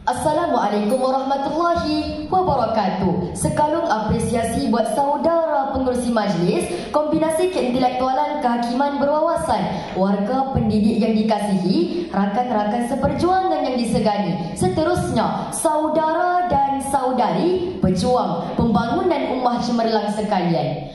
Assalamualaikum warahmatullahi wabarakatuh. Sekalung apresiasi buat saudara pengerusi majlis, kombinasi keintelektualan, kehakiman berwawasan, warga pendidik yang dikasihi, rakan-rakan seperjuangan yang disegani, seterusnya saudara dan saudari pejuang pembangunan ummah cemerlang sekalian.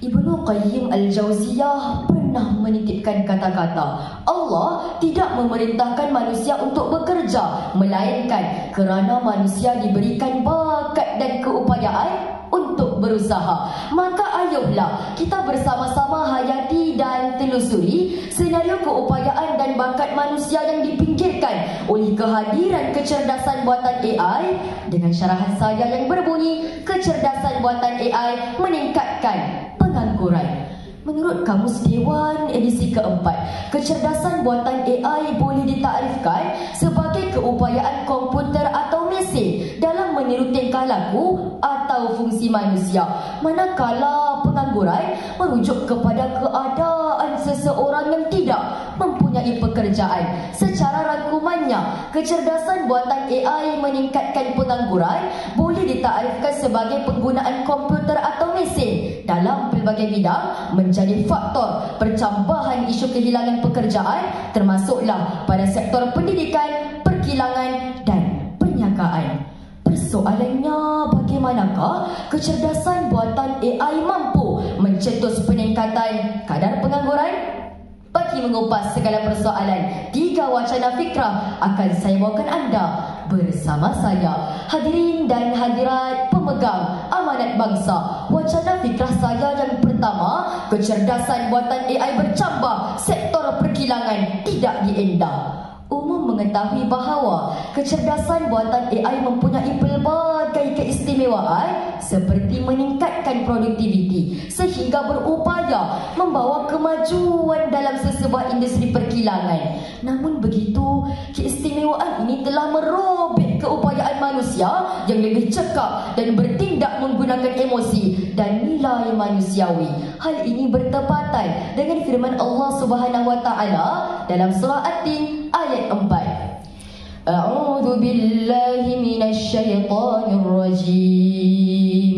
Ibnu Qayyim Al-Jauziyah pernah menitipkan kata-kata, Allah tidak memerintahkan manusia untuk bekerja, melainkan kerana manusia diberikan bakat dan keupayaan untuk berusaha. Maka ayolah kita bersama-sama hayati dan telusuri senario keupayaan dan bakat manusia yang dipinggirkan oleh kehadiran kecerdasan buatan AI. Dengan syarahan saya yang berbunyi, kecerdasan buatan AI meningkatkan pengangguran. Menurut Kamus Dewan edisi keempat, kecerdasan buatan AI boleh ditakrifkan sebagai keupayaan komputer atau mesin dalam meniru tingkah laku atau fungsi manusia, manakala pengangguran merujuk kepada keadaan seseorang yang tidak mempunyai pekerjaan. Secara rangkumannya, kecerdasan buatan AI meningkatkan pengangguran boleh ditakrifkan sebagai penggunaan komputer atau mesin dalam pelbagai bidang menjadi faktor percambahan isu kehilangan pekerjaan, termasuklah pada sektor pendidikan, perkilangan dan perniagaan. Persoalannya, bagaimanakah kecerdasan buatan AI mampu mencetus peningkatan kadar pengangguran? Bagi mengupas segala persoalan, 3 wacana fikrah akan saya bawakan anda bersama saya. Hadirin dan hadirat pemegang amanat bangsa, wacana fikrah saya yang pertama, kecerdasan buatan AI bercambah, sektor perkilangan tidak diendah. Umum mengetahui bahawa kecerdasan buatan AI mempunyai pelbagai keistimewaan seperti meningkatkan produktiviti sehingga berupaya membawa kemajuan dalam sesebuah industri perkilangan. Namun begitu, keistimewaan ini telah merobek keupayaan manusia yang lebih cekap dan bertindak menggunakan emosi dan nilai manusiawi. Hal ini bertepatan dengan firman Allah Subhanahu wa taala dalam surah At-Tin ayat 4. A'udzu billahi minasy syaithanir rajim.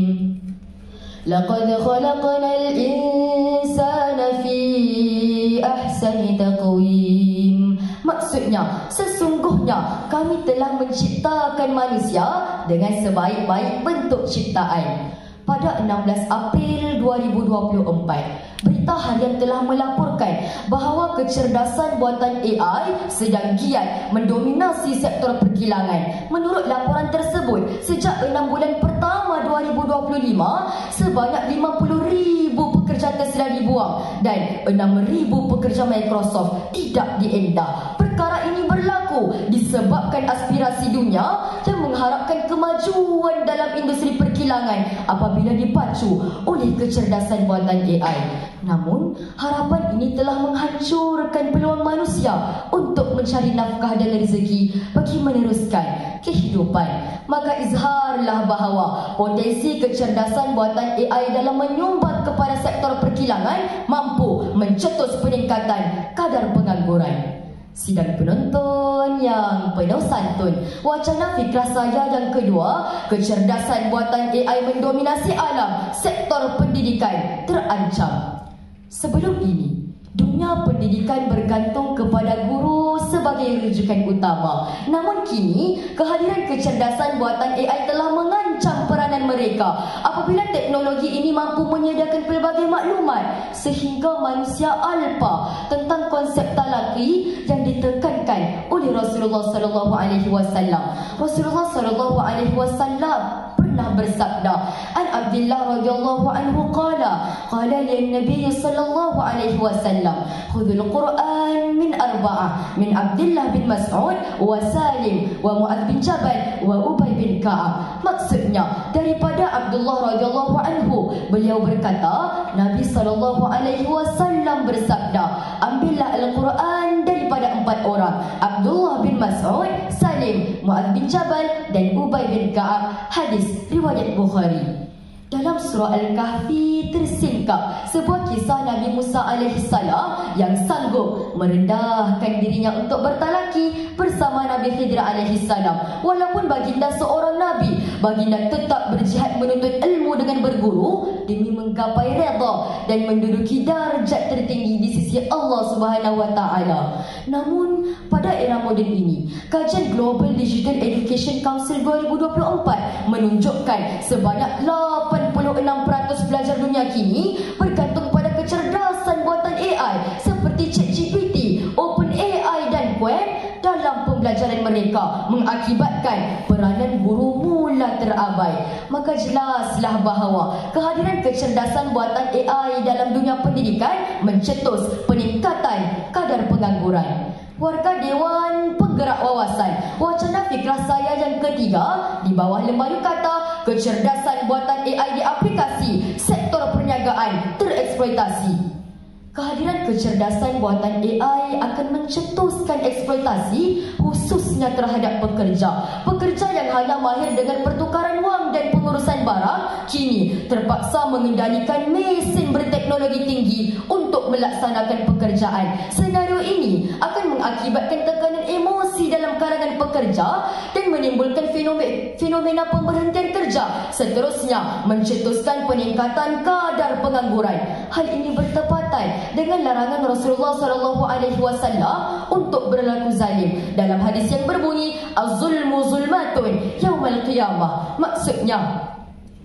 Laqad khalaqnal insana fi ahsani taqwim. Maksudnya, sesungguhnya kami telah menciptakan manusia dengan sebaik-baik bentuk ciptaan. Pada 16 April 2024, Berita Harian telah melaporkan bahawa kecerdasan buatan AI sedang giat mendominasi sektor perkilangan. Menurut laporan tersebut, sejak 6 bulan pertama 2025, sebanyak 50,000 pekerja Tesla dibuang dan 6,000 pekerja Microsoft tidak diendah. Perkara ini berlaku disebabkan aspirasi dunia yang mengharapkan kemajuan dalam industri perkilangan apabila dipacu oleh kecerdasan buatan AI. Namun, harapan ini telah menghancurkan peluang manusia untuk mencari nafkah dan rezeki bagi meneruskan kehidupan. Maka izharlah bahawa potensi kecerdasan buatan AI dalam menyumbang kepada sektor perkilangan mampu mencetus peningkatan kadar pengangguran. Sidang penonton yang penuh santun, wacana fikrah saya yang kedua, kecerdasan buatan AI mendominasi alam sektor pendidikan terancam. Sebelum ini, dunia pendidikan bergantung kepada guru sebagai rujukan utama. Namun kini, kehadiran kecerdasan buatan AI telah mengancam peranan mereka apabila teknologi ini mampu menyediakan pelbagai maklumat sehingga manusia alpa tentang konsep talaqi yang ditekankan oleh Rasulullah sallallahu alaihi wasallam. Rasulullah sallallahu alaihi wasallam pernah bersabda, An Abdullah radhiyallahu anhu qala li Nabi sallallahu alaihi wasallam, khudhul Quran min arba'ah, min Abdullah bin Mas'ud wa Salim wa Mu'adz bin Jabal wa Ubay bin Ka'ab. Maksudnya, daripada Abdullah radhiyallahu anhu, beliau berkata, Nabi sallallahu alaihi wasallam bersabda, ambillah Al-Quran daripada 4 orang, Abdullah bin Mas'ud, Salim, Mu'adz bin Jabal dan Ubay bin Ka'ab. Hadis riwayat Bukhari. Dalam surah Al-Kahfi tersingkap sebuah kisah Nabi Musa alaihissalam yang sanggup merendahkan dirinya untuk bertalaki bersama Nabi Nabi Khidir alaihi salam. Walaupun baginda seorang nabi, baginda tetap berjihad menuntut ilmu dengan berguru demi menggapai redha dan menduduki darjat tertinggi di sisi Allah Subhanahu wa taala. Namun pada era moden ini, kajian Global Digital Education Council 2024 menunjukkan sebanyak 86% pelajar dunia kini bergantung pada kecerdasan buatan AI seperti ChatGPT, OpenAI dan Quen dalam pembelajaran mereka, mengakibatkan peranan guru mula terabai. Maka jelaslah bahawa kehadiran kecerdasan buatan AI dalam dunia pendidikan mencetus peningkatan kadar pengangguran. Warga Dewan Penggerak Wawasan, wacana fikrah saya yang ketiga di bawah lembar yukata kecerdasan buatan AI di aplikasi sektor perniagaan tereksploitasi. Kehadiran kecerdasan buatan AI akan mencetuskan eksploitasi khususnya terhadap pekerja. Pekerja yang hanya mahir dengan pertukaran wang dan pengurusan barang kini terpaksa mengendalikan mesin berteknologi tinggi untuk melaksanakan pekerjaan. Senario ini akan mengakibatkan tekanan emosi dalam kalangan pekerja dan menimbulkan fenomena pemberhentian kerja. Seterusnya mencetuskan peningkatan kadar pengangguran. Hal ini bertepatan dengan larangan Rasulullah SAW untuk berlaku zalim dalam hadis yang berbunyi az-zulmu zulmatun yaumal qiyamah. Maksudnya,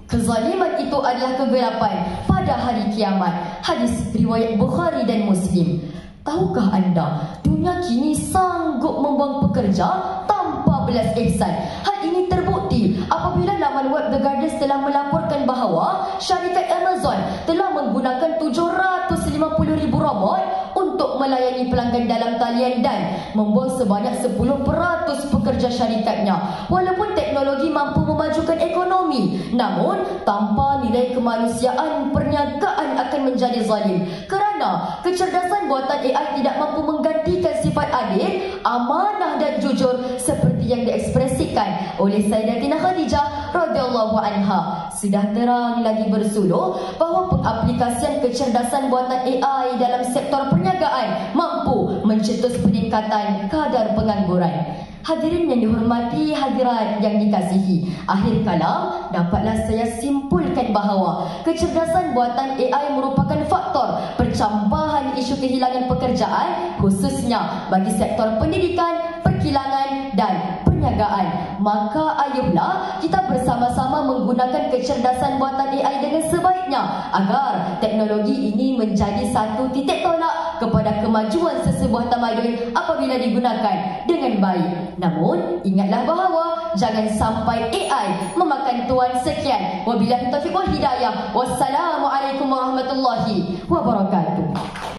kezaliman itu adalah kegelapan pada hari kiamat. Hadis riwayat Bukhari dan Muslim. Tahukah anda, dunia kini sanggup membuang pekerja tanpa belas ihsan. Hal ini terbukti apabila laman web The Guardian telah melaporkan bahawa syarikat Amazon telah menggunakan 750,000 robot untuk melayani pelanggan dalam talian dan membuang sebanyak 10% pekerja syarikatnya. Walaupun teknologi mampu memajukan ekonomi, namun tanpa nilai kemanusiaan, perniagaan akan menjadi zalim. Kerana kecerdasan buatan AI tidak mampu menggantikan sifat adil, amanah dan jujur seperti yang diekspresikan oleh Sayyidatina Khadijah radhiyallahu anha. Sudah terang lagi bersuluh bahawa pengaplikasian kecerdasan buatan AI dalam sektor perniagaan mampu mencetus peningkatan kadar pengangguran. Hadirin yang dihormati, hadirat yang dikasihi, akhir kalam dapatlah saya simpulkan bahawa kecerdasan buatan AI merupakan faktor percampahan isu kehilangan pekerjaan khususnya bagi sektor pendidikan, perkilangan dan perniagaan. Maka ayolah kita bersama-sama menggunakan kecerdasan buatan AI dengan sebaiknya agar teknologi ini menjadi satu titik tolak kepada kemajuan sesebuah tamadun apabila digunakan dengan baik. Namun ingatlah bahawa jangan sampai AI memakan tuan. Sekian, wabillahi taufiq wal hidayah. Wassalamualaikum warahmatullahi wabarakatuh.